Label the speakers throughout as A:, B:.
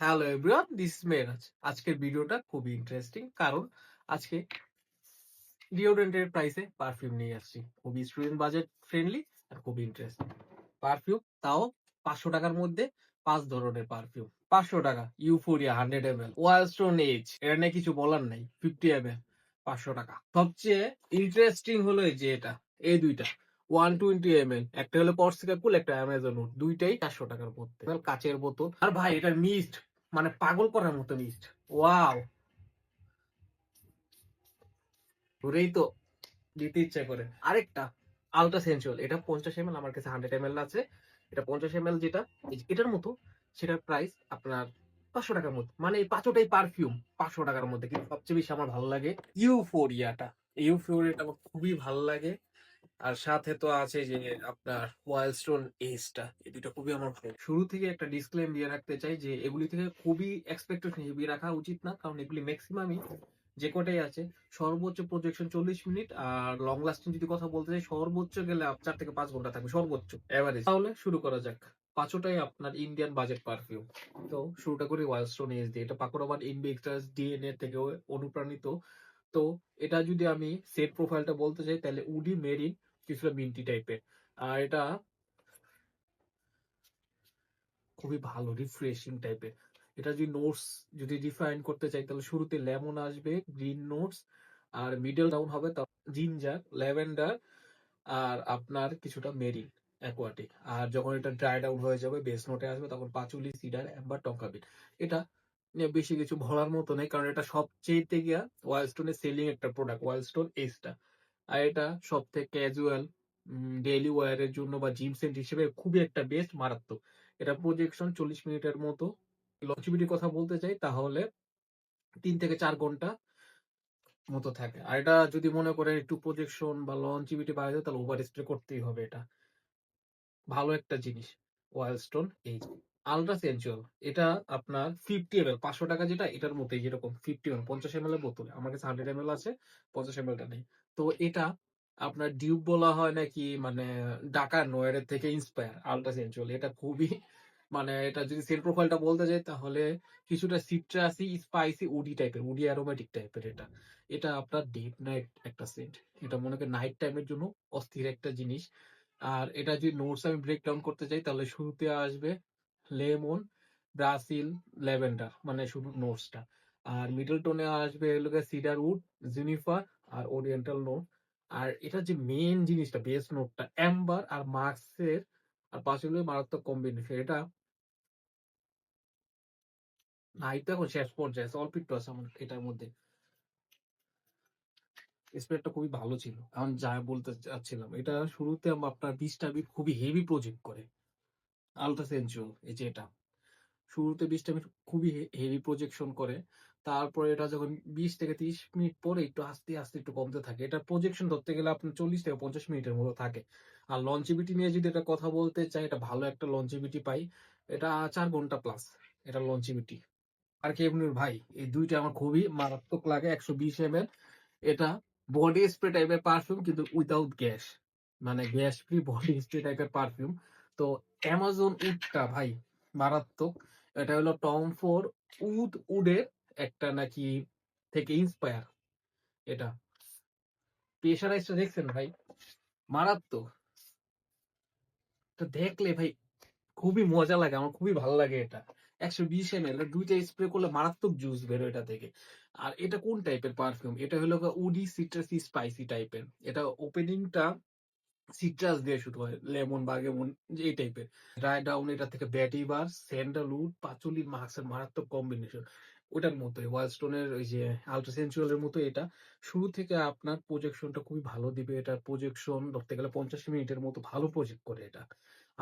A: Hello everyone, this is মেরাজ। আজকের ভিডিওটা খুবই ইন্টারেস্টিং কারণ আজকে ডিওডোরেন্টের প্রাইসে পারফিউম নিয়ে আসছি। খুবই স্টুডেন্ট বাজেট ফ্রেন্ডলি আর খুবই ইন্টারেস্টিং পারফিউম, তাও 500 টাকার মধ্যে 5 ধরনের পারফিউম। 500 টাকা ইউফোরিয়া 100 ml, ওয়াইল্ডস্টোন এজ, এটা নিয়ে কিছু বলার নাই। 50 ml 500 টাকা। সবচেয়ে ইন্টারেস্টিং হলো এই যে এই দুইটা 120 ml, একটা হলো কর্সিকা কুল, একটা অ্যামাজন উড, দুইটাই 400 টাকার মধ্যে। কাচের বোতল। আর ভাই এটার মিস্ট মানে পাগল করার মতো মিস্ট। ওয়াও, ঘুরেই তো দিতে ইচ্ছা করে। আরেকটা আলট্রা সেন্সুয়াল, এটা 50 ml, আমার কাছে 100 ml আছে। এটা 50 ml, যেটা এটার মতো, সেটার প্রাইস আপনার 500 টাকার মধ্যে। মানে এই পাঁচটাই পারফিউম 500 টাকার মধ্যে। কিন্তু সবচেয়ে বেশি আমার ভালো লাগে ইউফোরিয়াটা। ইউফোরিয়াটা আমার খুবই ভালো লাগে। আর সাথে তো আছে যে আপনার ওয়াইল্ডস্টোন এজটা, এই দুটো খুবই আমার ভালো লাগে। শুরু থেকে একটা ডিসক্লেম দিয়ে রাখতে চাই যে এগুলি থেকে খুবই এক্সপেকটেশন হেভি রাখা উচিত না, কারণ এগুলি ম্যাক্সিমামই যে কটাই আছে সর্বোচ্চ প্রজেকশন 40 মিনিট, আর লং লাস্টিং যদি কথা বলতে চাই সর্বোচ্চ গেলে 4 থেকে 5 ঘন্টা থাকবে সর্বোচ্চ এভারেজ। তাহলে শুরু করা যাক। পাঁচটাই আপনার ইন্ডিয়ান বাজেট পারফিউম। তো শুরুটা করি ওয়াইল্ডস্টোন এজ দিয়ে। এটা পাকোরাবান ইনভিক্টাস ডিএনএ থেকে অনুপ্রাণিত। তো এটা যদি আমি সেট প্রোফাইলটা বলতে চাই তাহলে উডি, মেরিন, কিছুটা মিন্টি টাইপের। আর এটা খুবই ভালো রিফ্রেশিং টাইপের। এটা যদি নোটস যদি ডিফাইন করতে চাই তাহলে শুরুতে লেমন আসবে, গ্রিন নোটস, আর মিডল ডাউন হবে জিঞ্জার, ল্যাভেন্ডার, আর আপনার কিছুটা মেরিন, অ্যাকোয়াটিক। আর যখন এটা ড্রাই ডাউন হয়ে যাবে বেস নোটে আসবে তখন পাচুলি, সিডার, অ্যাম্বার, টঙ্কা বিট। এটা নিয়ে বেশি কিছু বলার মতো নেই, কারণ এটা সবচেয়ে গিয়া ওয়াইল্ডস্টোনের সেলিং একটা প্রোডাক্ট, ওয়াইল্ডস্টোন এজটা। আর এটা সব থেকে ক্যাজুয়াল ডেইলি ওয়্যারের জন্য বা জিম সেন্ট হিসেবে খুবই একটা বেস্ট, মারাত্মক। এটা প্রজেকশন 40 মিনিটের মতো। লঞ্জিভিটির কথা বলতে চাই তাহলে 3 থেকে 4 ঘন্টা মতো থাকে। আর এটা যদি মনে করেন একটু প্রজেকশন বা লঞ্জিভিটি বাড়াতে তাহলে ওভার স্প্রে করতেই হবে। এটা ভালো একটা জিনিস ওয়াইল্ডস্টোন এইচ। আলট্রা সেন্সুয়াল, এটা আপনার 50 ml, 500 টাকা, যেটা এটার মধ্যে যেরকম 50 ml, 50 ml এর বোতলে। আমার কাছে 100 ml আছে, 50 ml নেই। তো এটা আপনার ডিউব বলা হয় নাকি, মানে ঢাকা নয়ারের থেকে ইন্সপায়ার আলট্রা সেন্সুয়াল। এটা খুবই মানে এটা যদি সেল প্রোফাইলটা বলতে যাই তাহলে কিছুটা সিট্রাসি, স্পাইসি, উডি টাইপের, উডি অ্যারোমেটিক টাইপের। এটা এটা আপনার ডেট নাইট একটা সেন্ট। এটা মনে করেন নাইট টাইমের জন্য অস্থির একটা জিনিস। আর এটা যদি নোটস আমি ব্রেক ডাউন করতে চাই তাহলে শুরুতে আসবে লেমন, ব্রাসিল, ল্যাভেন্ডার, মানে শুধু নোটসটা। আর মিডল টোনে আসবে হলো সিডার উড, জুনিফার, আর ওরিয়েন্টাল নোট। আর এটা যে মেইন জিনিসটা বেস নোটটা অ্যাম্বার আর মার্কসের, আর পাশে হলো মারাত্মক কম্বিনেশন। এটা নাইট তো এখন শেষ পর্যায়ে, অল্প একটু আছে আমার এটার মধ্যে। স্প্রেডটা খুবই ভালো ছিল। এখন যা বলতে চাচ্ছিলাম, এটা শুরুতে আপনার 20টা বিট খুবই হেভি প্রজেক্ট করে। আলট্রা সেন্সুয়াল এই যে এটা শুরুতে 20টা মিনিট খুবই হেভি প্রজেকশন করে। তারপরে এটা যখন 20 থেকে 30 মিনিট পরে একটু আস্তে আস্তে একটু কমতে থাকে। এটা প্রজেকশন ধরতে গেলে আপনার 40 থেকে 50 মিনিটের মতো থাকে। আর লঞ্জিভিটি নিয়ে যদি এটা কথা বলতে চাই, এটা ভালো একটা লঞ্জিভিটি পাই। এটা 4 ঘন্টা প্লাস এটা লঞ্জিভিটি। আর কি এমনি ভাই, এই দুইটা আমার খুবই মারাত্মক লাগে। 120 ml, এটা বডি স্প্রে টাইপের পারফিউম কিন্তু উইদাউট গ্যাস, মানে গ্যাস ফ্রি বডি স্প্রে টাইপের পারফিউম। তো অ্যামাজন উডটা ভাই মারাত্মক। এটা হলো টম ফোর উডের একটা নাকি থেকে ইন্সপায়ার। এটা প্রেশারাইজটা দেখছেন ভাই, মারাত্মক। তো দেখলে ভাই খুবই মজা লাগে, আমার খুবই ভালো লাগে এটা। 120 ml দুইটা স্প্রে করলে মারাত্মক জুস বেরো এটা থেকে। আর এটা কোন টাইপের পারফিউম, এটা হলো উডি, সিট্রাসি, স্পাইসি টাইপের। এটা ওপেনিংটা সিট্রাস দিয়ে শুরু হয়, লেমন, বার্গেমন, এই টাইপের। ড্রাই ডাউন এটা থেকে ভ্যাটিভার, স্যান্ডালউড, পাচুলি, মার্কসের মারাত্মক কম্বিনেশন। ওটার মতোই ওয়াইল্ডস্টোনের ওই যে আলট্রা সেন্সুয়ালের মতো। এটা শুরু থেকে আপনার প্রজেকশনটা খুবই ভালো দিবে। এটা প্রজেকশন ধরতে গেলে 50 মিনিটের মতো ভালো প্রজেক্ট করে এটা।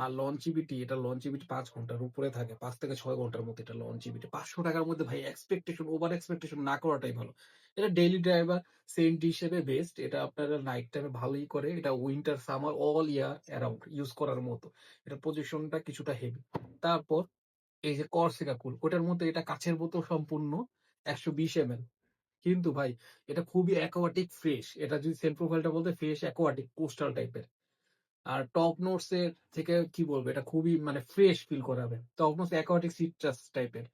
A: আর লঞ্চিভিটি, এটা লঞ্চিভিটি 5 ঘন্টার উপরে থাকে, 5 থেকে 6 ঘন্টার মধ্যে এটা লঞ্চিভিটি। 500 টাকার মধ্যে ভাই এক্সপেকটেশন, ওভার এক্সপেকটেশন না করাটাই ভালো। এটা ডেইলি ড্রাইভার সেন্ট হিসেবে বেস্ট। এটা আপনারা নাইট টাইমে ভালোই করে। এটা উইন্টার সামার অল ইয়ার অ্যারাউন্ড ইউজ করার মতো। এটা পজিশনটা কিছুটা হেভি। তারপর এই যে কর্সিকা কুল, ওটার মধ্যে এটা কাছের বোতল সম্পূর্ণ, 120 ml। কিন্তু ভাই এটা খুবই অ্যাকোয়াটিক ফ্রেশ। এটা যদি সেল প্রোফাইলটা বলতে ফ্রেশ অ্যাকোয়াটিক কোস্টাল টাইপের। আর টপ নোটস এর থেকে কি বলবো, এটা খুবই মানে ফ্রেশ ফিল করাবে। টপ নোটস অ্যাকোয়াটিক সিট্রাস টাইপের।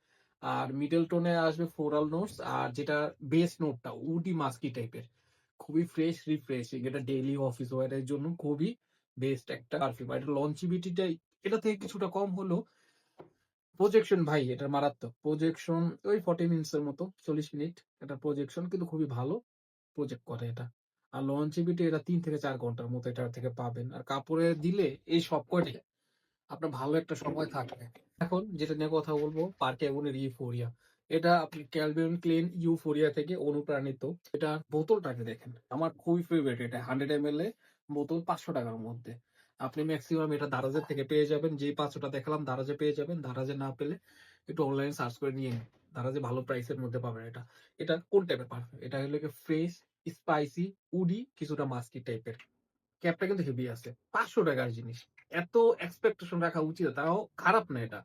A: আর মিডল টোনে আসবে ফ্লোরাল নোটস, আর যেটা বেস নোটটা উডি মাস্কি টাইপের। খুবই ফ্রেশ রিফ্রেশিং। এটা ডেইলি অফিস ওয়্যার এর জন্য খুবই বেস্ট একটা পারফিউম। আর এটা লঞ্জিভিটিটাই এটা থেকে কিছুটা কম হলেও প্রজেকশন ভাই এটার মারাত্মক। প্রজেকশন ওই 40 মিনিটস এর মতো, 40 মিনিট। এটা প্রজেকশন কিন্তু খুবই ভালো প্রজেক্ট করে এটা। আর লঞ্জিভিটি এটা ৩ থেকে ৪ ঘন্টার মতো এটার থেকে পাবেন। আর কাপড়ে দিলে এই সবকটাই আপনার ভালো একটা সময় থাকবে। এখন যেটা নিয়ে কথা বলবো, পার্ক অ্যাভেনিউর ইউফোরিয়া। এটা আপনি ক্যালভিন ক্লিন ইউফোরিয়া থেকে অনুপ্রাণিত। এটার বোতলটাকে দেখেন। আমার খুবই ফেভারিট এটা। 100 ml এ বোতল ৳৫০০ র মধ্যে। আপনি মেক্সিমাম এটা দারাজের থেকে পেয়ে যাবেন। যেই ৫০০ দেখালাম দারাজে পেয়ে যাবেন। দারাজে না পেলে একটু অনলাইনে সার্চ করে নিয়ে নিন। দারাজে ভালো প্রাইসের মধ্যে পাবেন এটা। এটা কোন টাইপের পারফিউম? এটা হলো গিয়ে ফ্রেশ, স্পাইসি, উডি, কিছুটা মাস্কি টাইপের। ক্যাপটা কিন্তু হেভি আছে। ৳৫০০ র জিনিস। এত এক্সপেকটেশন রাখা উচিত। তাও খারাপ না এটা।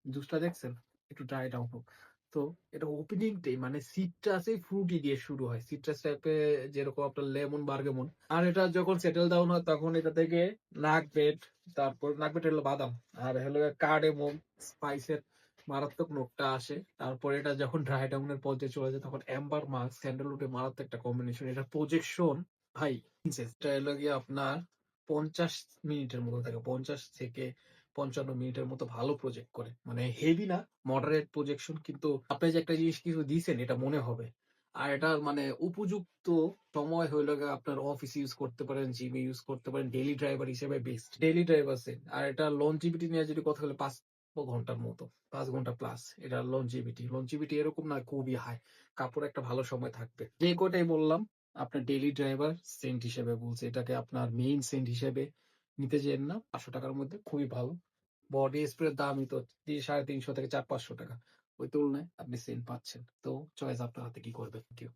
A: জুসটা দেখছেন? একটু ড্রাই ডাউন হোক। তো এটা ওপেনিং টাই মানে সিট্রাসে ফ্রুটি দিয়ে শুরু হয়। সিট্রাস টাইপে যেরকম আপনার লেমন, বার্গেমন। আর এটা যখন সেটেল ডাউন হয় তখন এটা থেকে নাকবেট, তারপর নাকবেট হলো বাদাম। আর হলো কার্ডামম, স্পাইসের মারাত্মক নোটটা আসে। তারপরে এটা যখন ড্রাই ডাউন এর পর্যায়ে চলে যায় তখন এম্বার মার্ক, স্যান্ডালউডের মারাত্মক একটা কম্বিনেশন। এটা প্রজেকশন ভাই প্রিন্সেস। এটা হলো গিয়ে আপনার ৫০ মিনিটের মতো থাকে। ৫০ থেকে ৫৫ মিনিটের মতো ভালো প্রজেক্ট করে। মানে হেভি না, মডারেট প্রজেকশন, কিন্তু আপনি যে একটা জিনিস কিছু দিছেন এটা মনে হবে। আর এটা মানে উপযুক্ত সময় হইলো গিয়ে আপনার অফিসে ইউজ করতে পারেন, জিমে ইউজ করতে পারেন, ডেইলি ড্রাইভার হিসেবে বেস্ট। ডেইলি ড্রাইভার সেন। আর এটা লনজিভিটি নিয়ে যদি কথা বলি ৫ ঘন্টার মতো। ৫ ঘন্টা প্লাস এটার লনজিভিটি। লনজিভিটি এরকম না খুবই হাই। কাপড়ে একটা ভালো সময় থাকবে। যে কয়টাই বললাম আপনার ডেইলি ড্রাইভার সেন্ট হিসেবে বলছি। এটাকে আপনার মেইন সেন্ট হিসেবে নিতে যেয়েন না। ৳৫০০ র মধ্যে খুবই ভালো। বডি স্প্রের দামই তো ৩৫০ থেকে ৳৪০০-৫০০। ওই তুলনায় আপনি সেন্ট পাচ্ছেন। তো চয়েস আপনার হাতে, কি করবেন? Thank you.